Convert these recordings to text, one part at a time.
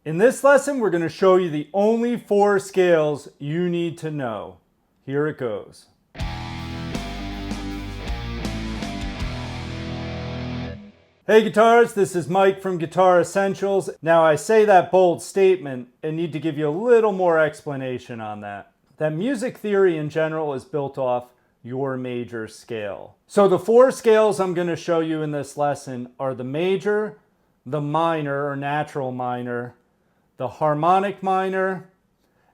In this lesson, we're going to show you the only 4 scales you need to know. Here it goes. Hey guitarists, this is Mike from Guitar Essentials. Now I say that bold statement and need to give you a little more explanation on that. That music theory in general is built off your major scale. So the 4 scales I'm going to show you in this lesson are the major, the minor or natural minor, the harmonic minor,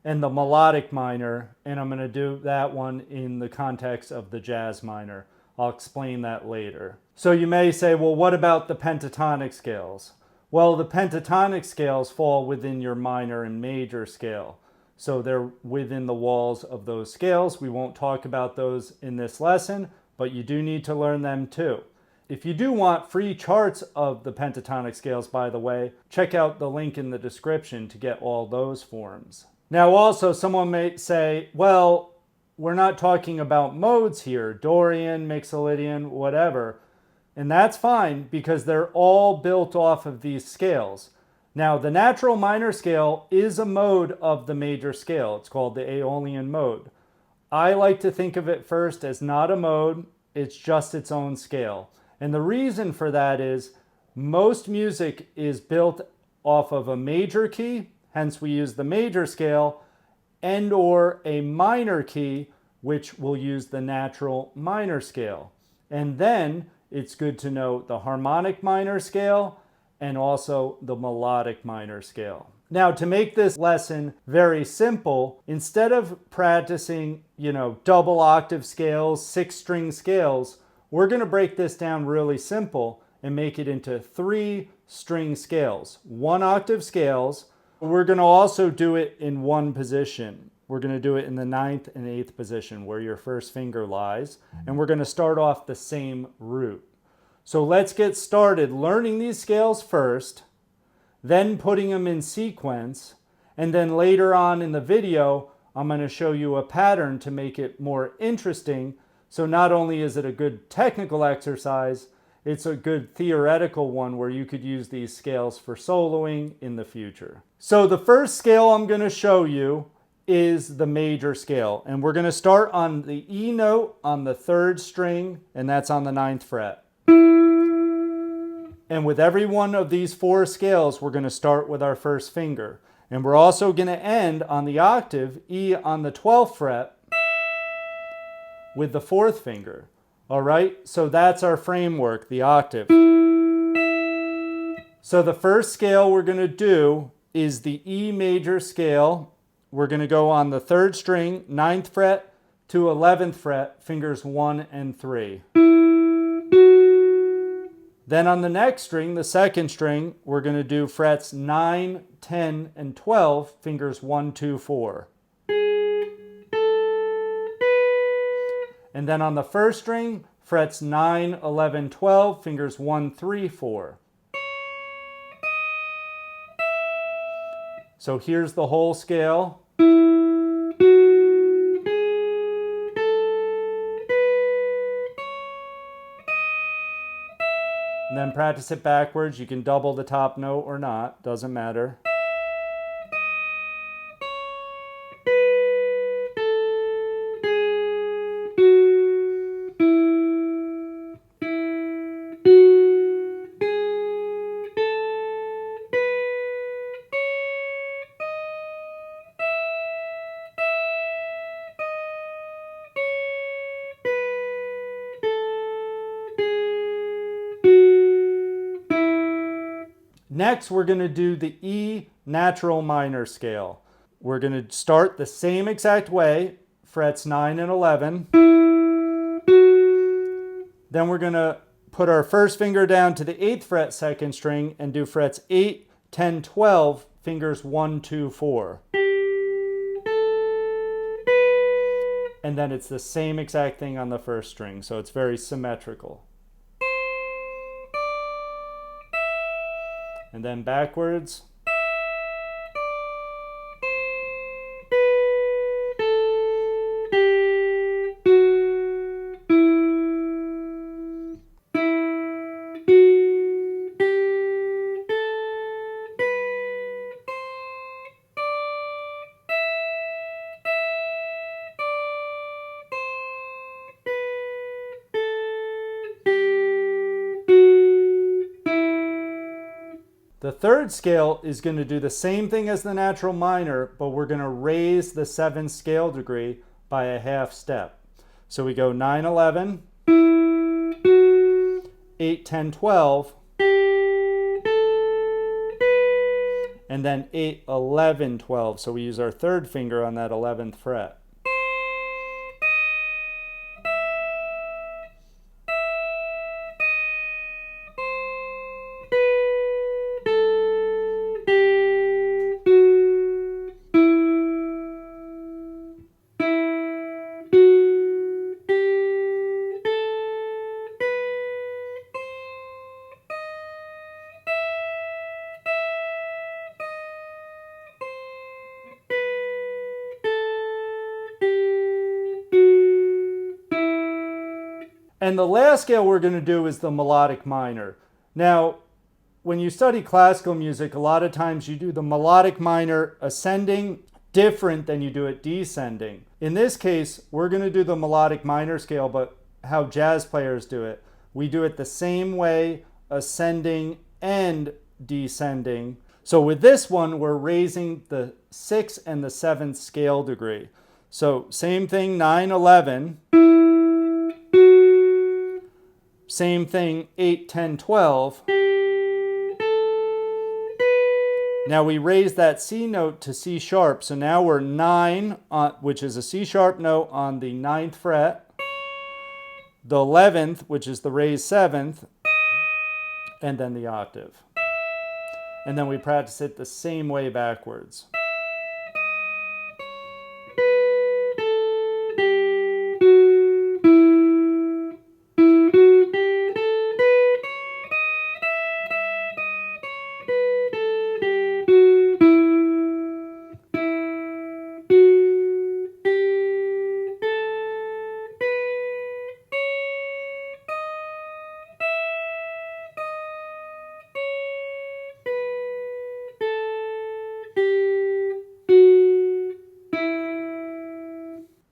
and the melodic minor, and I'm going to do that one in the context of the jazz minor. I'll explain that later. So you may say, well, what about the pentatonic scales? Well, the pentatonic scales fall within your minor and major scale. So they're within the walls of those scales. We won't talk about those in this lesson, but you do need to learn them too. If you do want free charts of the pentatonic scales, by the way, check out the link in the description to get all those forms. Now also, someone may say, well, we're not talking about modes here, Dorian, Mixolydian, whatever. And that's fine because they're all built off of these scales. Now, the natural minor scale is a mode of the major scale. It's called the Aeolian mode. I like to think of it first as not a mode, it's just its own scale. And the reason for that is most music is built off of a major key, hence we use the major scale, and or a minor key, which will use the natural minor scale. And then it's good to know the harmonic minor scale and also the melodic minor scale. Now, to make this lesson very simple, instead of practicing, double octave scales, 6-string scales, we're going to break this down really simple and make it into 3-string scales, 1-octave scales. We're going to also do it in one position. We're going to do it in the 9th and 8th position where your first finger lies, and we're going to start off the same root. So let's get started learning these scales first, then putting them in sequence, and then later on in the video, I'm going to show you a pattern to make it more interesting. So not only is it a good technical exercise, it's a good theoretical one where you could use these scales for soloing in the future. So the first scale I'm going to show you is the major scale. And we're going to start on the E note on the 3rd string, and that's on the 9th fret. And with every one of these 4 scales, we're going to start with our first finger. And we're also going to end on the octave E on the 12th fret with the 4th finger. All right, so that's our framework, the octave. So the first scale we're going to do is the E major scale. We're going to go on the 3rd string, 9th fret to 11th fret, fingers 1 and 3. Then on the next string, the 2nd string, we're going to do frets 9, 10, and 12, fingers 1, 2, 4. And then on the 1st string, frets 9, 11, 12, fingers 1, 3, 4. So here's the whole scale. And then practice it backwards. You can double the top note or not, doesn't matter. Next, we're going to do the E natural minor scale. We're going to start the same exact way, frets 9 and 11. Then we're going to put our first finger down to the 8th fret 2nd string and do frets 8, 10, 12, fingers 1, 2, 4. And then it's the same exact thing on the 1st string, so it's very symmetrical. And then backwards. The third scale is going to do the same thing as the natural minor, but we're going to raise the 7th scale degree by a half step. So we go 9, 11, 8, 10, 12, and then 8, 11, 12. So we use our third finger on that 11th fret. And the last scale we're going to do is the melodic minor. Now, when you study classical music, a lot of times you do the melodic minor ascending different than you do it descending. In this case, we're going to do the melodic minor scale, but how jazz players do it. We do it the same way, ascending and descending. So with this one, we're raising the 6th and the 7th scale degree. So same thing, 9, 11. Same thing, 8, 10, 12. Now we raise that C note to C sharp. So now we're 9, which is a C sharp note on the 9th fret. The 11th, which is the raised 7th. And then the octave. And then we practice it the same way backwards.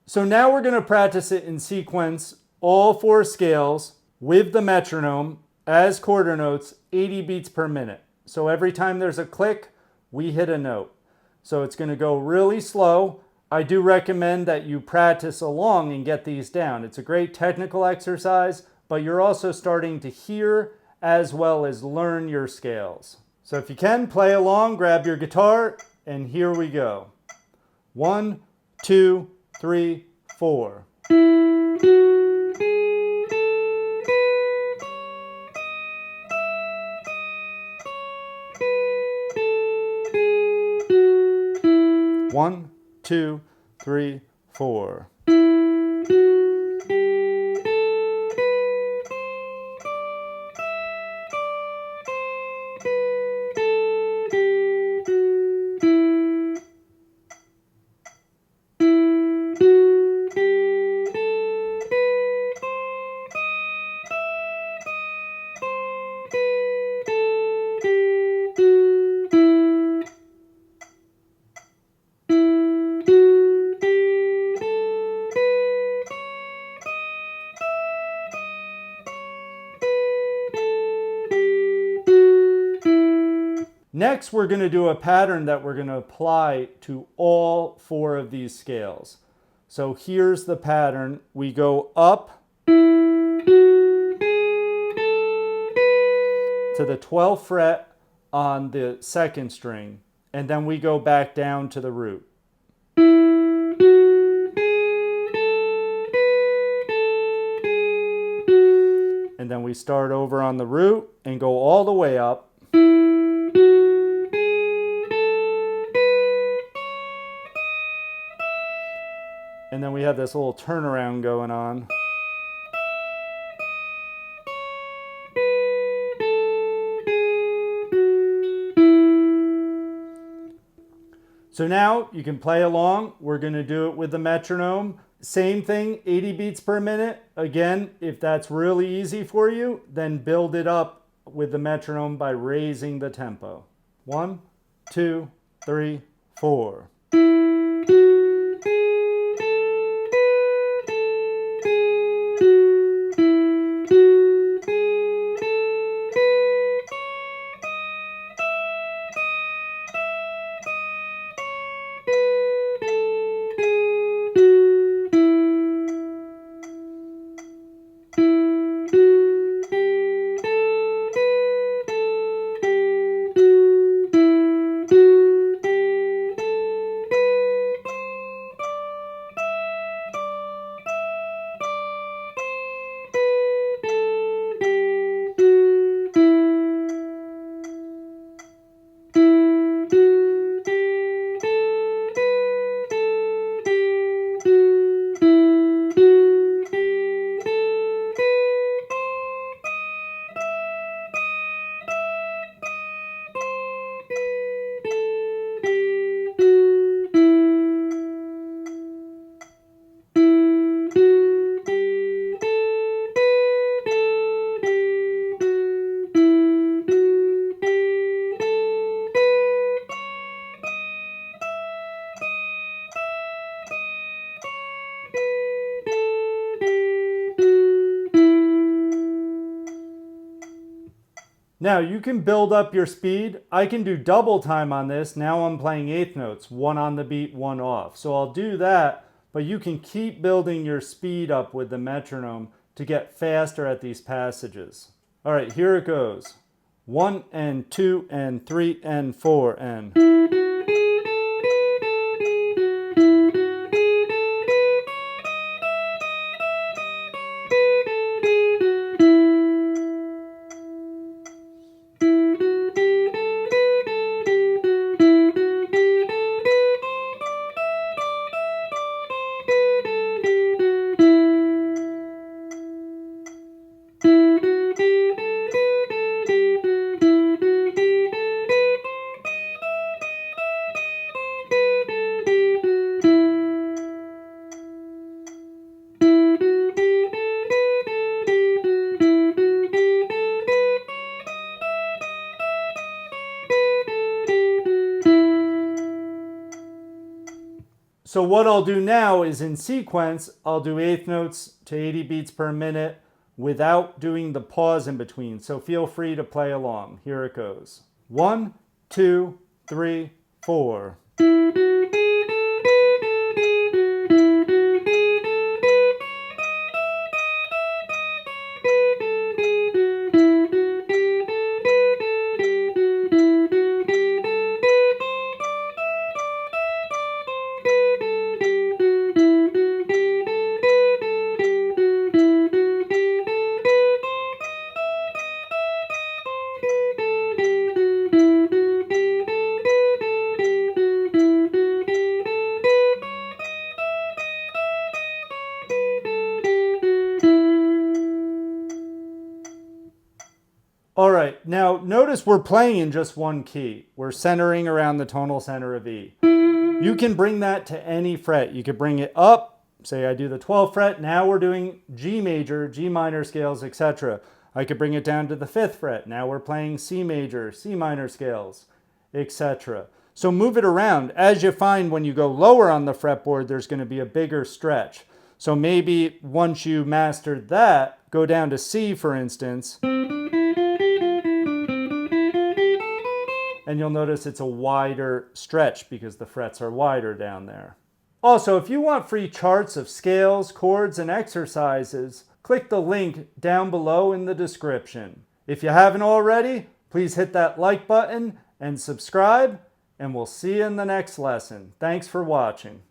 So now we're going to practice it in sequence, all 4 scales, with the metronome as quarter notes, 80 beats per minute. So every time there's a click, we hit a note. So it's going to go really slow. I do recommend that you practice along and get these down. It's a great technical exercise, but you're also starting to hear as well as learn your scales. So if you can, play along, grab your guitar, and here we go. 1, 2, 3, 4. One, two, three, 4. Next, we're going to do a pattern that we're going to apply to all 4 of these scales. So here's the pattern. We go up to the 12th fret on the 2nd string, and then we go back down to the root. And then we start over on the root and go all the way up. And then we have this little turnaround going on. So now you can play along. We're going to do it with the metronome. Same thing, 80 beats per minute. Again, if that's really easy for you, then build it up with the metronome by raising the tempo. 1, 2, 3, 4. Now you can build up your speed. I can do double time on this. Now I'm playing eighth notes, one on the beat, one off. So I'll do that, but you can keep building your speed up with the metronome to get faster at these passages. All right, here it goes. 1 and 2 and 3 and 4 and... So what I'll do now is in sequence, I'll do eighth notes to 80 beats per minute without doing the pause in between. So feel free to play along. Here it goes. 1, 2, 3, 4. All right, now notice we're playing in just one key. We're centering around the tonal center of E. You can bring that to any fret. You could bring it up, say I do the 12th fret, now we're doing G major, G minor scales, etc. I could bring it down to the 5th fret, now we're playing C major, C minor scales, etc. So move it around. As you find when you go lower on the fretboard, there's going to be a bigger stretch. So maybe once you mastered that, go down to C, for instance, and you'll notice it's a wider stretch because the frets are wider down there. Also, if you want free charts of scales, chords, and exercises, click the link down below in the description. If you haven't already, please hit that like button and subscribe, and we'll see you in the next lesson. Thanks for watching.